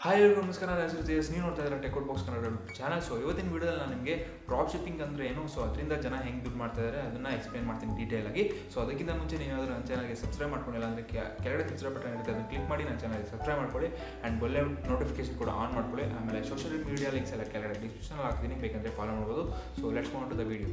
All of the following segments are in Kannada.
ಹಾಯ್ ಎಲ್ಲರಿಗೂ ನಮಸ್ಕಾರ. ನಾನು ಹೆಸರು ತೇಜಸ್, ನೀವು ನೋಡ್ತಾ ಇದ್ದಾರೆ ಟೆchoutbox ಕನ್ನಡ ಚಾನಲ್. ಸೊ ಇವತ್ತಿನ ವಿಡಿಯೋದಲ್ಲಿ ನಾನು ನಿಮಗೆ ಡ್ರಾಪ್ ಶಿಪ್ಪಿಂಗ್ ಅಂದರೆ ಏನು, ಸೊ ಅದರಿಂದ ಜನ ಹೆಂಗೆ ದುಡ್ಡು ಮಾಡ್ತಾ ಇದ್ದಾರೆ ಅದನ್ನು ಎಕ್ಸ್ಪ್ಲೇನ್ ಮಾಡ್ತೀನಿ ಡೀಟೇಲ್ ಆಗಿ. ಸೊ ಅದಕ್ಕಿಂತ ಮುಂಚೆ ನೀವೇನಾದರೂ ನನ್ನ ಚಾನಲ್ಗೆ ಸಬ್ಸ್ಕ್ರೈಬ್ ಮಾಡ್ಕೊಂಡಿಲ್ಲ ಅಂದರೆ ಕೆಳಗಡೆ ಸಬ್ಸ್ಕ್ರೈಬ್ ಬಟನ್ ಇರುತ್ತೆ, ಅದನ್ನು ಕ್ಲಿಕ್ ಮಾಡಿ ನನ್ನ ಚಾನಲ್ಗೆ ಸಬ್ಸ್ಕ್ರೈಬ್ ಮಾಡ್ಕೊಳ್ಳಿ ಆ್ಯಂಡ್ ಬೆಲ್ ನೋಟಿಫಿಕೇಶನ್ ಕೂಡ ಆನ್ ಮಾಡ್ಕೊಳ್ಳಿ. ಆಮೇಲೆ ಸೋಷಿಯಲ್ ಮೀಡಿಯಾ ಲಿಂಕ್ಸ್ ಎಲ್ಲ ಕೆಳಗಡೆ ಡಿಸ್ಕ್ರಿಪ್ಷನಲ್ಲಿ ಹಾಕ್ತೀನಿ, ಬೇಕಂದರೆ ಫಾಲೋ ಮಾಡ್ಬೋದು. So let's go to the video.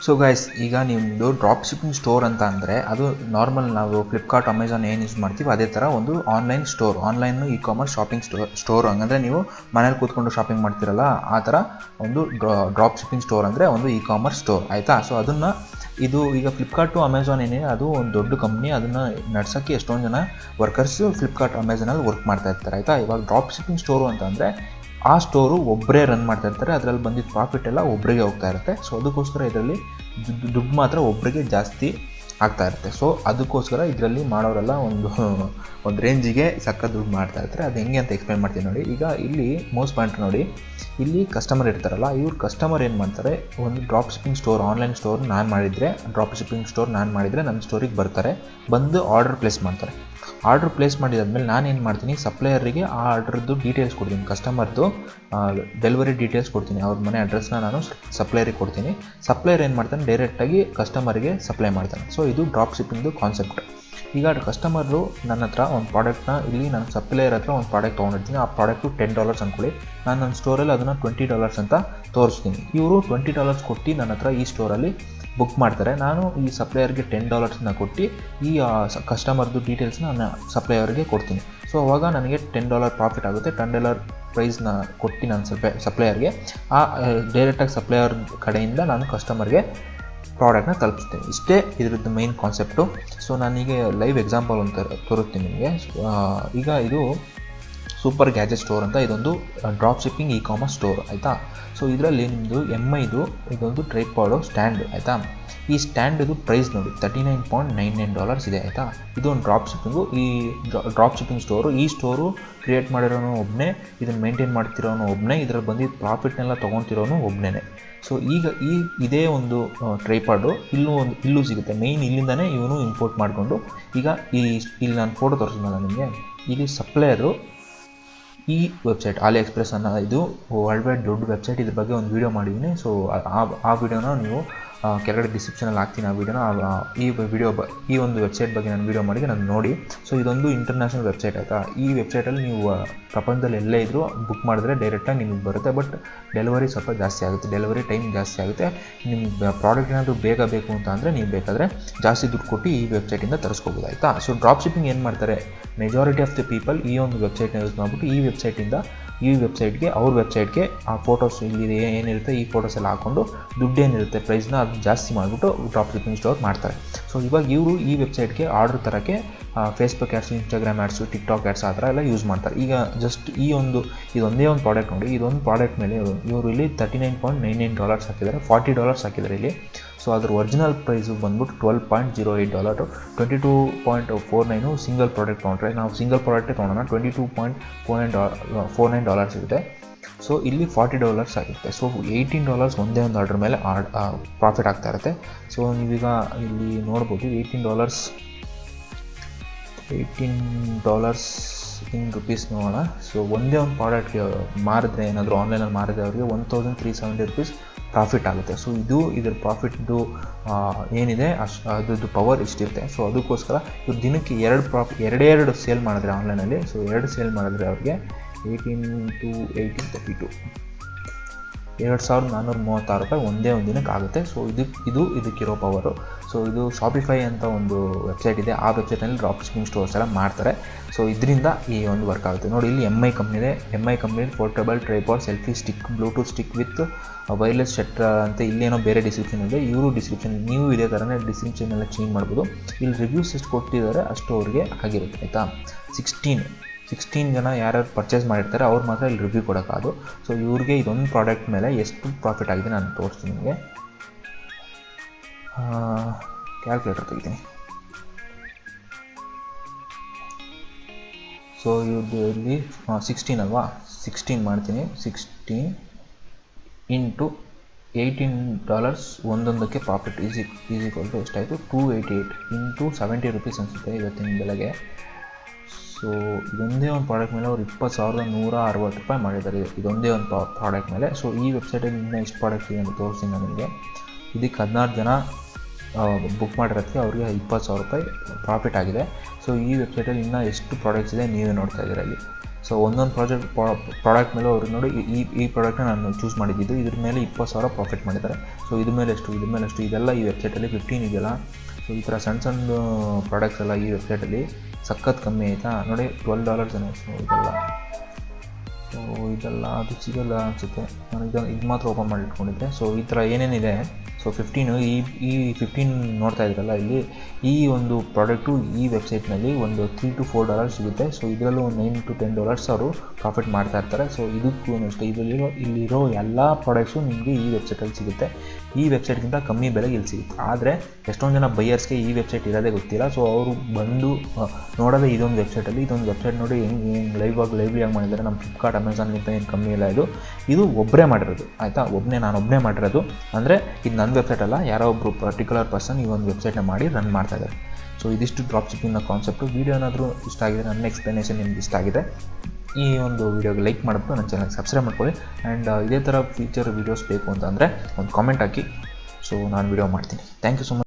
So guys, ಈಗ ನಿಮ್ಮದು ಡ್ರಾಪ್ ಶಿಪ್ಪಿಂಗ್ ಸ್ಟೋರ್ ಅಂತ ಅಂದರೆ ಅದು ನಾರ್ಮಲ್ ನಾವು ಫ್ಲಿಪ್ಕಾರ್ಟ್ ಅಮೆಝಾನ್ ಏನು ಯೂಸ್ ಮಾಡ್ತೀವಿ ಅದೇ ಥರ ಒಂದು online store, online commerce shopping store ಹಂಗಂದರೆ ನೀವು ಮನೇಲಿ ಕೂತ್ಕೊಂಡು ಶಾಪಿಂಗ್ ಮಾಡ್ತೀರಲ್ಲ ಆ ಥರ ಒಂದು ಡ್ರಾಪ್ ಶಿಪ್ಪಿಂಗ್ ಸ್ಟೋರ್ ಅಂದರೆ ಒಂದು ಕಾಮರ್ಸ್ ಸ್ಟೋರ್, ಆಯಿತಾ. ಸೊ ಅದನ್ನು ಇದು ಈಗ ಫ್ಲಿಪ್ಕಾರ್ಟು ಅಮೆಝಾನ್ ಏನಿದೆ ಅದು ಒಂದು ದೊಡ್ಡ ಕಂಪ್ನಿ, ಅದನ್ನು ನಡ್ಸೋಕ್ಕೆ ಎಷ್ಟೊಂದು ಜನ ವರ್ಕರ್ಸು ಫ್ಲಿಪ್ಕಾರ್ಟ್ ಅಮೆಝಾನಲ್ಲಿ ವರ್ಕ್ ಮಾಡ್ತಾ ಇರ್ತಾರೆ, ಆಯಿತಾ. ಇವಾಗ ಡ್ರಾಪ್ ಶಿಪ್ಪಿಂಗ್ ಸ್ಟೋರು ಅಂತಂದರೆ ಆ ಸ್ಟೋರು ಒಬ್ಬರೇ ರನ್ ಮಾಡ್ತಾ ಇರ್ತಾರೆ, ಅದರಲ್ಲಿ ಬಂದಿದ್ದ ಪ್ರಾಫಿಟ್ ಎಲ್ಲ ಒಬ್ಬರಿಗೆ ಹೋಗ್ತಾ ಇರುತ್ತೆ. ಸೊ ಅದಕ್ಕೋಸ್ಕರ ಇದರಲ್ಲಿ ದುಡ್ಡು ಮಾತ್ರ ಒಬ್ಬರಿಗೆ ಜಾಸ್ತಿ ಆಗ್ತಾ ಇರುತ್ತೆ. ಸೊ ಅದಕ್ಕೋಸ್ಕರ ಇದರಲ್ಲಿ ಮಾಡೋರೆಲ್ಲ ಒಂದು ರೇಂಜಿಗೆ ಸಕ್ಕ ದುಡ್ಡು ಮಾಡ್ತಾ ಇರ್ತಾರೆ. ಅದು ಹೆಂಗೆ ಅಂತ ಎಕ್ಸ್ಪ್ಲೈನ್ ಮಾಡ್ತೀನಿ ನೋಡಿ. ಈಗ ಇಲ್ಲಿ ಮೋಸ್ಟ್ ಪಾಯಿಂಟ್ ನೋಡಿ, ಇಲ್ಲಿ ಕಸ್ಟಮರ್ ಇರ್ತಾರಲ್ಲ, ಇವ್ರು ಕಸ್ಟಮರ್ ಏನು ಮಾಡ್ತಾರೆ, ಒಂದು drop shipping store online store drop shipping store ಮಾಡಿದರೆ ನನ್ನ ಸ್ಟೋರಿಗೆ ಬರ್ತಾರೆ, ಬಂದು ಆರ್ಡರ್ ಪ್ಲೇಸ್ ಮಾಡ್ತಾರೆ. ಆರ್ಡ್ರ್ ಪ್ಲೇಸ್ ಮಾಡಿದಾದ್ಮೇಲೆ ನಾನು ಏನು ಮಾಡ್ತೀನಿ, ಸಪ್ಲೈಯರಿಗೆ ಆ ಆರ್ಡ್ರದ್ದು ಡೀಟೇಲ್ಸ್ ಕೊಡ್ತೀನಿ, ಕಸ್ಟಮರ್ದು ಡೆಲಿವರಿ ಡೀಟೇಲ್ಸ್ ಕೊಡ್ತೀನಿ, ಅವ್ರ ಮನೆ ಅಡ್ರೆಸ್ನ ನಾನು ಸಪ್ಲೈಯರಿಗೆ ಕೊಡ್ತೀನಿ. ಸಪ್ಲೈಯರ್ ಏನು ಮಾಡ್ತಾನೆ, ಡೈರೆಕ್ಟಾಗಿ ಕಸ್ಟಮರ್ಗೆ ಸಪ್ಲೈ ಮಾಡ್ತಾನೆ. ಸೊ ಇದು ಡ್ರಾಪ್ ಶಿಪ್ಪಿಂಗ್ದು ಕಾನ್ಸೆಪ್ಟ್. ಈಗ ಕಸ್ಟಮರು ನನ್ನ ಹತ್ರ ಒಂದು ಪ್ರಾಡಕ್ಟ್ನ, ಇಲ್ಲಿ ನಾನು ಸಪ್ಲೈಯರ್ ಹತ್ರ ಒಂದು ಪ್ರಾಡಕ್ಟ್ ತೊಗೊಂಡಿರ್ತೀನಿ, ಆ ಪ್ರಾಡಕ್ಟು $10 ಅಂದ್ಕೊಳ್ಳಿ, ನಾನು ನನ್ನ ಸ್ಟೋರಲ್ಲಿ ಅದನ್ನು $20 ಅಂತ ತೋರಿಸ್ತೀನಿ. ಇವರು $20 ಕೊಟ್ಟು ನನ್ನ ಹತ್ರ ಈ ಸ್ಟೋರಲ್ಲಿ ಬುಕ್ ಮಾಡ್ತಾರೆ. ನಾನು ಈ ಸಪ್ಲೈಯರ್ಗೆ $10 ಕೊಟ್ಟು ಈ ಕಸ್ಟಮರ್ದು ಡೀಟೇಲ್ಸ್ನ ನಾನು ಸಪ್ಲೈಯರ್ಗೆ ಕೊಡ್ತೀನಿ. ಸೊ ಅವಾಗ ನನಗೆ $10 ಪ್ರಾಫಿಟ್ ಆಗುತ್ತೆ. $10 ಪ್ರೈಸ್ನ ಕೊಟ್ಟು ನಾನು ಸಪ್ಲೈಯರ್ಗೆ ಡೈರೆಕ್ಟಾಗಿ ಸಪ್ಲೈಯರ್ ಕಡೆಯಿಂದ ನಾನು ಕಸ್ಟಮರ್ಗೆ ಪ್ರಾಡಕ್ಟ್ನ ತಲುಪಿಸ್ತೀನಿ. ಇಷ್ಟೇ ಇದರದ್ದು ಮೈನ್ ಕಾನ್ಸೆಪ್ಟು. ಸೊ ನಾನೀಗ ಲೈವ್ ಎಕ್ಸಾಂಪಲ್ ಅಂತ ತೋರಿಸ್ತೀನಿ ನಿಮಗೆ. ಈಗ ಇದು ಸೂಪರ್ ಗ್ಯಾಜೆಟ್ ಸ್ಟೋರ್ ಅಂತ, ಇದೊಂದು ಡ್ರಾಪ್ ಶಿಪ್ಪಿಂಗ್ ಕಾಮರ್ಸ್ ಸ್ಟೋರ್, ಆಯಿತಾ. ಸೊ ಇದರಲ್ಲಿ ನಿಮ್ಮದು MIದು ಇದೊಂದು ಟ್ರೈಪಾಡು ಸ್ಟ್ಯಾಂಡ್, ಆಯಿತಾ. ಈ ಸ್ಟ್ಯಾಂಡ್ದು ಪ್ರೈಸ್ ನೋಡಿ $39.99 ಇದೆ, ಆಯಿತಾ. ಇದು ಒಂದು ಡ್ರಾಪ್ ಶಿಪ್ಪಿಂಗು. ಈ ಡ್ರಾಪ್ ಶಿಪ್ಪಿಂಗ್ ಸ್ಟೋರು, ಈ ಸ್ಟೋರು ಕ್ರಿಯೇಟ್ ಮಾಡಿರೋನು ಒಬ್ಬನೇ, ಇದನ್ನು ಮೇಂಟೈನ್ ಮಾಡ್ತಿರೋನು ಒಬ್ಬನೇ, ಇದರಲ್ಲಿ ಬಂದಿದ್ದು ಪ್ರಾಫಿಟ್ನೆಲ್ಲ ತೊಗೊತಿರೋನು ಒಬ್ಬನೇ. ಸೊ ಈಗ ಇದೇ ಒಂದು ಟ್ರೈಪಾಡು ಇಲ್ಲೂ ಸಿಗುತ್ತೆ. ಮೇಯ್ನ್ ಇಲ್ಲಿಂದನೇ ಇವನು ಇಂಪೋರ್ಟ್ ಮಾಡಿಕೊಂಡು, ಈಗ ಇಲ್ಲಿ ನಾನು ಫೋಟೋ ತೋರಿಸಿದ್ನಲ್ಲ ನಿಮಗೆ, ಇಲ್ಲಿ ಸಪ್ಲೈಯರು ಈ ವೆಬ್ಸೈಟ್ ಆಲಿ ಎಕ್ಸ್ಪ್ರೆಸ್ ಅನ್ನೋ ಇದು ವರ್ಲ್ಡ್ ವೈಡ್ ದೊಡ್ಡ ವೆಬ್ಸೈಟ್, ಇದ್ರ ಬಗ್ಗೆ ಒಂದು ವೀಡಿಯೋ ಮಾಡಿದ್ದೀನಿ. ಸೊ ಆ ವಿಡಿಯೋನ ನೀವು ಕೆಳಗಡೆ ಡಿಸ್ಕ್ರಿಪ್ಷನಲ್ಲಿ ಹಾಕ್ತೀನಿ. ಆ ವಿಡಿಯೋನ ಈ ಒಂದು ವೆಬ್ಸೈಟ್ ಬಗ್ಗೆ ನಾನು ವೀಡಿಯೋ ಮಾಡಿದೆ, ನಾನು ನೋಡಿ. ಸೊ ಇದೊಂದು ಇಂಟರ್ನ್ಯಾಷನಲ್ ವೆಬ್ಸೈಟ್, ಆಯಿತಾ. ಈ ವೆಬ್ಸೈಟಲ್ಲಿ ನೀವು ಪ್ರಪಂಚದಲ್ಲಿ ಎಲ್ಲೇ ಇದ್ದರೂ ಬುಕ್ ಮಾಡಿದ್ರೆ ಡೈರೆಕ್ಟಾಗಿ ನಿಮಗೆ ಬರುತ್ತೆ. ಬಟ್ ಡೆಲಿವರಿ ಸ್ವಲ್ಪ ಜಾಸ್ತಿ ಆಗುತ್ತೆ, ಡೆಲಿವರಿ ಟೈಮ್ ಜಾಸ್ತಿ ಆಗುತ್ತೆ. ನಿಮ್ಗೆ ಪ್ರಾಡಕ್ಟ್ ಏನಾದರೂ ಬೇಗ ಬೇಕು ಅಂತ ಅಂದರೆ ನೀವು ಬೇಕಾದರೆ ಜಾಸ್ತಿ ದುಡ್ಡು ಕೊಟ್ಟು ಈ ವೆಬ್ಸೈಟಿಂದ ತರಿಸ್ಕೋಬೋದು, ಆಯಿತಾ. ಸೊ ಡ್ರಾಪ್ ಶಿಪ್ಪಿಂಗ್ ಏನು ಮಾಡ್ತಾರೆ, ಮೆಜಾರಿಟಿ ಆಫ್ ದ ಪೀಪಲ್ ಈ ಒಂದು ವೆಬ್ಸೈಟ್ನ ಯೂಸ್ ಮಾಡಿಬಿಟ್ಟು ಈ ವೆಬ್ಸೈಟ್ಗೆ ಅವ್ರ ವೆಬ್ಸೈಟ್ಗೆ ಆ ಫೋಟೋಸ್ ಇಲ್ಲಿ ಏನಿರುತ್ತೆ ಈ ಫೋಟೋಸ್ ಎಲ್ಲ ಹಾಕ್ಕೊಂಡು ದುಡ್ಡೇನಿರುತ್ತೆ ಪ್ರೈಸ್ನ ಅದು ಜಾಸ್ತಿ ಮಾಡಿಬಿಟ್ಟು ಡ್ರಾಪ್ ಶಿಪ್ಪಿಂಗ್ ಸ್ಟೋರ್ ಮಾಡ್ತಾರೆ. ಸೊ ಇವಾಗ ಇವರು ಈ ವೆಬ್ಸೈಟ್ಗೆ ಆರ್ಡರ್ ತರೋಕ್ಕೆ Facebook ads, Instagram ads, TikTok ads ಆ ಥರ ಎಲ್ಲ ಯೂಸ್ ಮಾಡ್ತಾರೆ. ಈಗ ಜಸ್ಟ್ ಇದೊಂದೇ ಒಂದು ಪ್ರಾಡಕ್ಟ್ ನೋಡಿ, ಇದೊಂದು ಪ್ರಾಡಕ್ಟ್ ಮೇಲೆ ಇವರು ಇಲ್ಲಿ $39.99 ಹಾಕಿದ್ದಾರೆ, $40 ಹಾಕಿದ್ದಾರೆ ಇಲ್ಲಿ. ಸೊ ಅದ್ರ ಒರಿಜಿನಲ್ ಪ್ರೈಸು ಬಂದ್ಬಿಟ್ಟು $12.08, $22.49 ಸಿಂಗಲ್ ಪ್ರಾಡಕ್ಟ್ ತೊಗೊಂಡ್ರೆ, ನಾವು ಸಿಂಗಲ್ ಪ್ರಾಡಕ್ಟೇ ತೊಗೊಳೋಣ, $22.49 ಸಿಗುತ್ತೆ. ಸೊ ಇಲ್ಲಿ $40 ಆಗುತ್ತೆ. ಸೊ $18 ಒಂದೇ ಒಂದು ಆರ್ಡ್ರ್ ಮೇಲೆ ಪ್ರಾಫಿಟ್ ಆಗ್ತಾ ಇರುತ್ತೆ. ಸೊ ನೀವೀಗ ಇಲ್ಲಿ ನೋಡ್ಬೋದು $18 ಇನ್ ರುಪೀಸ್ ನೋಡೋಣ. ಸೊ ಒಂದೇ ಒಂದು ಪ್ರಾಡಕ್ಟ್ಗೆ ಮಾರಿದ್ರೆ, ಏನಾದರೂ ಆನ್ಲೈನಲ್ಲಿ ಮಾರಿದ್ರೆ ಅವರಿಗೆ $1370 ಪ್ರಾಫಿಟ್ ಆಗುತ್ತೆ. ಸೊ ಇದ್ರ ಪ್ರಾಫಿಟ್ದು ಏನಿದೆ ಅದ್ರದ್ದು ಪವರ್ ಇಷ್ಟಿರುತ್ತೆ. ಸೊ ಅದಕ್ಕೋಸ್ಕರ ಇವ್ರು ದಿನಕ್ಕೆ ಎರಡು ಸೇಲ್ ಮಾಡಿದ್ರೆ ಆನ್ಲೈನಲ್ಲಿ, ಸೊ 2 ಸೇಲ್ ಮಾಡಿದ್ರೆ ಅವ್ರಿಗೆ 18 $2,436 ಒಂದೇ ಒಂದು ದಿನಕ್ಕೆ ಆಗುತ್ತೆ. So ಇದಕ್ಕಿರೋ power. ಸೊ ಇದು ಶಾಪಿಫೈ ಅಂತ ಒಂದು ವೆಬ್ಸೈಟ್ ಇದೆ, ಆ ವೆಬ್ಸೈಟಲ್ಲಿ ಡ್ರಾಪ್ ಶಿಪ್ಪಿಂಗ್ ಸ್ಟೋರ್ಸ್ ಎಲ್ಲ ಮಾಡ್ತಾರೆ. ಸೊ ಇದರಿಂದ ಈ ಒಂದು ವರ್ಕ್ ಆಗುತ್ತೆ ನೋಡಿ. ಇಲ್ಲಿ MI ಕಂಪ್ನಿ ಇದೆ, MI ಕಂಪ್ನಿಯಲ್ಲಿ portable tripod selfie stick, Bluetooth stick with wireless shutter ಅಂತ ಇಲ್ಲೇನೋ ಬೇರೆ ಡಿಸ್ಕ್ರಿಪ್ಷನ್ ಇದೆ. ಇವರು ಡಿಸ್ಕ್ರಿಪ್ಷನ್ ನೀವು ಇದೇ ಥರನೇ ಡಿಸ್ಕ್ರಿಪ್ಷನ್ ಎಲ್ಲ ಚೇಂಜ್ ಮಾಡ್ಬೋದು. ಇಲ್ಲಿ ರಿವ್ಯೂಸ್ ಎಷ್ಟು ಕೊಟ್ಟಿದ್ದಾರೆ ಅಷ್ಟು ಅವ್ರಿಗೆ ಆಗಿರುತ್ತೆ, ಆಯಿತಾ. 16 ಜನ ಯಾರ್ಯಾರು ಪರ್ಚೇಸ್ ಮಾಡಿರ್ತಾರೆ ಅವ್ರು ಮಾತ್ರ ಇಲ್ಲಿ ರಿವ್ಯೂ ಕೊಡೋಕ್ಕಾದು. ಸೊ ಇವ್ರಿಗೆ ಇದೊಂದು ಪ್ರಾಡಕ್ಟ್ ಮೇಲೆ ಎಷ್ಟು ಪ್ರಾಫಿಟ್ ಆಗಿದೆ ನಾನು ತೋರಿಸ್ತೀನಿ ನಿಮಗೆ. ಕ್ಯಾಲ್ಕುಲೇಟರ್ ತೆಗಿತೀನಿ. ಸೊ ಇವ್ರದ್ದು ಇಲ್ಲಿ 16 ಅಲ್ವಾ, 16 ಮಾಡ್ತೀನಿ. 16 × $18 ಒಂದೊಂದಕ್ಕೆ ಪ್ರಾಫಿಟ್ ಈಸ್ ಈಕ್ವಲ್ ಟು ಎಷ್ಟಾಯಿತು, 288 ಇಂಟು 70 ರೂಪೀಸ್ ಅನಿಸುತ್ತೆ ಇವತ್ತಿನ ಬೆಲೆಗೆ. ಸೊ ಇದೊಂದೇ ಒಂದು ಪ್ರಾಡಕ್ಟ್ ಮೇಲೆ ಅವ್ರು 20,160 ರೂಪಾಯಿ ಮಾಡಿದ್ದಾರೆ, ಇದೊಂದೇ ಒಂದು ಪ್ರಾಡಕ್ಟ್ ಮೇಲೆ. ಸೊ ಈ ವೆಬ್ಸೈಟಲ್ಲಿ ಇನ್ನೂ ಎಷ್ಟು ಪ್ರಾಡಕ್ಟ್ ಇದೆ ಅಂತ ತೋರಿಸ್ತೀನಿ ನಾನು ನಿಮಗೆ. ಇದಕ್ಕೆ 16 ಜನ ಬುಕ್ ಮಾಡಿರೋದಕ್ಕೆ ಅವ್ರಿಗೆ 20,000 ರೂಪಾಯಿ ಪ್ರಾಫಿಟ್ ಆಗಿದೆ. ಸೊ ಈ ವೆಬ್ಸೈಟಲ್ಲಿ ಇನ್ನೂ ಎಷ್ಟು ಪ್ರಾಡಕ್ಟ್ಸ್ ಇದೆ ನೀವೇ ನೋಡ್ತಾ ಇದ್ದೀರಾ ಇಲ್ಲಿ. ಸೊ ಒಂದೊಂದು ಪ್ರಾಡಕ್ಟ್ ಮೇಲೆ ಅವ್ರಿಗೆ ನೋಡಿ, ಈ ಪ್ರಾಡಕ್ಟ್ನ ನಾನು ಚೂಸ್ ಮಾಡಿದ್ದು, ಇದ್ರ ಮೇಲೆ 20,000 ಪ್ರಾಫಿಟ್ ಮಾಡಿದ್ದಾರೆ. ಸೊ ಇದ್ರ ಮೇಲೆ ಎಷ್ಟು ಇದೆಲ್ಲ ಈ ವೆಬ್ಸೈಟಲ್ಲಿ 15 ಇದೆಯಲ್ಲ. ಸೊ ಈ ಥರ ಸಣ್ಣ ಪ್ರಾಡಕ್ಟ್ಸ್ ಎಲ್ಲ ಈ ವೆಬ್ಸೈಟಲ್ಲಿ ಸಖತ್ ಕಮ್ಮಿ ಆಯಿತಾ ನೋಡಿ, $12 ಏನೋ. ಸೊ ಇದೆಲ್ಲ ಅದು ಸಿಗೋಲ್ಲ ಅನಿಸುತ್ತೆ, ನಾನು ಇದು ಮಾತ್ರ ಓಪನ್ ಮಾಡಿ ಇಟ್ಕೊಂಡಿದ್ದೆ. ಸೊ ಈ ಥರ ಏನೇನಿದೆ, ಸೊ 15 ಈ 15 ನೋಡ್ತಾ ಇದ್ರಲ್ಲ ಇಲ್ಲಿ, ಈ ಒಂದು ಪ್ರಾಡಕ್ಟು ಈ ವೆಬ್ಸೈಟ್ನಲ್ಲಿ ಒಂದು $3 to $4 ಸಿಗುತ್ತೆ. ಸೊ ಇದರಲ್ಲೂ ಒಂದು $9 to $10 ಅವರು ಪ್ರಾಫಿಟ್ ಮಾಡ್ತಾ ಇರ್ತಾರೆ. ಸೊ ಇದಕ್ಕೂ ಅಷ್ಟೇ, ಇಲ್ಲಿರೋ ಎಲ್ಲ ಪ್ರಾಡಕ್ಟ್ಸು ನಿಮಗೆ ಈ ವೆಬ್ಸೈಟಲ್ಲಿ ಸಿಗುತ್ತೆ. ಈ ವೆಬ್ಸೈಟ್ಗಿಂತ ಕಮ್ಮಿ ಬೆಲೆಗೆ ಇಲ್ಲಿ ಸಿಗುತ್ತೆ. ಆದರೆ ಎಷ್ಟೊಂದು ಜನ ಬೈಯರ್ಸ್ಗೆ ಈ ವೆಬ್ಸೈಟ್ ಇರೋದೇ ಗೊತ್ತಿಲ್ಲ. ಸೊ ಅವರು ಬಂದು ನೋಡೋದೇ ಇದೊಂದು ವೆಬ್ಸೈಟಲ್ಲಿ, ಇದೊಂದು ವೆಬ್ಸೈಟ್ ನೋಡಿ ಹೆಂಗೆ ಲೈವ್ಲಿಯಾಗಿ ಮಾಡಿದ್ದಾರೆ. ನಮ್ಮ ಫ್ಲಿಪ್ಕಾರ್ಟ್ ಅಮೆಝಾನ್ಗಿಂತ ಏನು ಕಮ್ಮಿ ಇಲ್ಲ. ಇದು ಒಬ್ಬರೇ ಮಾಡಿರೋದು ಆಯಿತಾ, ನಾನು ಒಬ್ಬನೇ ಮಾಡಿರೋದು. ಅಂದರೆ ಇದು ನನ್ನ ವೆಬ್ಸೈಟ್ ಅಲ್ಲ, ಯಾರೋ ಒಬ್ಬರು ಪರ್ಟಿಕ್ಯುಲರ್ ಪರ್ಸನ್ ಈ ಒಂದು ವೆಬ್ಸೈಟ್ನ ಮಾಡಿ ರನ್ ಮಾಡ್ತಾ ಇದ್ದಾರೆ. ಸೊ ಇದಿಷ್ಟು ಡ್ರಾಪ್ ಶಿಪ್ಪಿಂಗ್ನ ಕಾನ್ಸೆಪ್ಟು. ವೀಡಿಯೋ ಏನಾದರೂ ಇಷ್ಟ ಆಗಿದೆ, ನನ್ನ ಎಕ್ಸ್ಪ್ಲನೇಷನ್ ನಿಮ್ಗೆ ಇಷ್ಟ ಆಗಿದೆ, ಈ ಒಂದು ವೀಡಿಯೋಗೆ ಲೈಕ್ ಮಾಡಿಬಿಟ್ಟು ನನ್ನ ಚಾನಲ್ಗೆ ಸಬ್ಸ್ಕ್ರೈಬ್ ಮಾಡ್ಕೊಳ್ಳಿ. ಆ್ಯಂಡ್ ಇದೇ ಥರ ಫೀಚರ್ ವೀಡಿಯೋಸ್ ಬೇಕು ಅಂತಂದರೆ ಒಂದು ಕಾಮೆಂಟ್ ಹಾಕಿ. ಸೊ ನಾನು ವೀಡಿಯೋ ಮಾಡ್ತೀನಿ. Thank you so much.